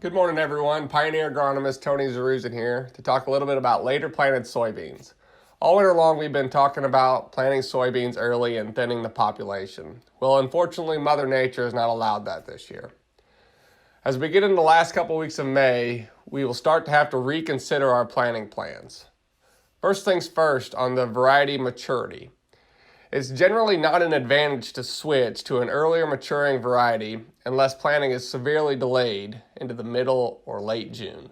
Good morning, everyone. Pioneer Agronomist Tony Zerrusen here to talk a little bit about later planted soybeans. All winter long, we've been talking about planting soybeans early and thinning the population. Well, unfortunately, Mother Nature has not allowed that this year. As we get into the last couple weeks of May, we will start to have to reconsider our planting plans. First things first, on the variety maturity. It's generally not an advantage to switch to an earlier maturing variety unless planting is severely delayed into the middle or late June.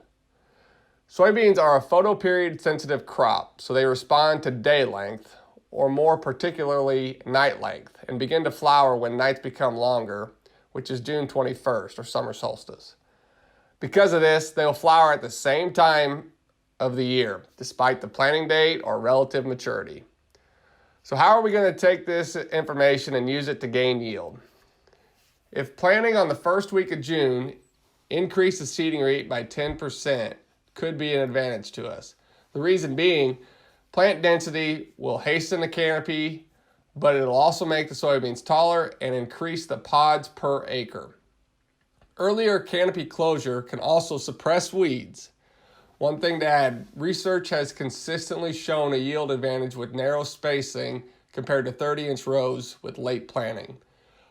Soybeans are a photoperiod sensitive crop, so they respond to day length, or more particularly night length, and begin to flower when nights become longer, which is June 21st or summer solstice. Because of this, they will flower at the same time of the year, despite the planting date or relative maturity. So how are we going to take this information and use it to gain yield? If planting on the first week of June increase the seeding rate by 10%, could be an advantage to us. The reason being, plant density will hasten the canopy, but it'll also make the soybeans taller and increase the pods per acre. Earlier canopy closure can also suppress weeds. One thing to add, research has consistently shown a yield advantage with narrow spacing compared to 30-inch rows with late planting.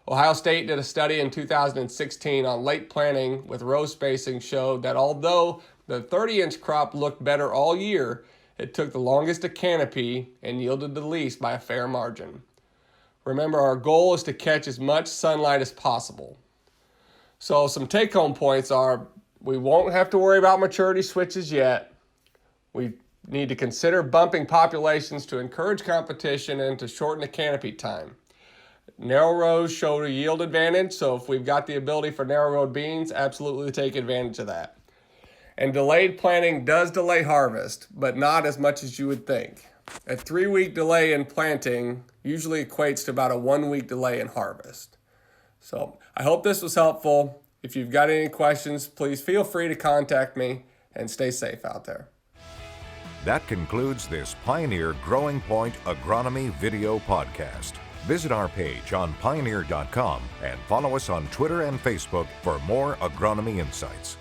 Ohio State did a study in 2016 on late planting with row spacing showed that although the 30-inch crop looked better all year, it took the longest to canopy and yielded the least by a fair margin. Remember, our goal is to catch as much sunlight as possible. So some take-home points are, we won't have to worry about maturity switches yet. We need to consider bumping populations to encourage competition and to shorten the canopy time. Narrow rows show a yield advantage, so if we've got the ability for narrow row beans, absolutely take advantage of that. And delayed planting does delay harvest, but not as much as you would think. A 3-week delay in planting usually equates to about a 1-week delay in harvest. So I hope this was helpful. If you've got any questions, please feel free to contact me, and stay safe out there. That concludes this Pioneer Growing Point Agronomy video podcast. Visit our page on pioneer.com and follow us on Twitter and Facebook for more agronomy insights.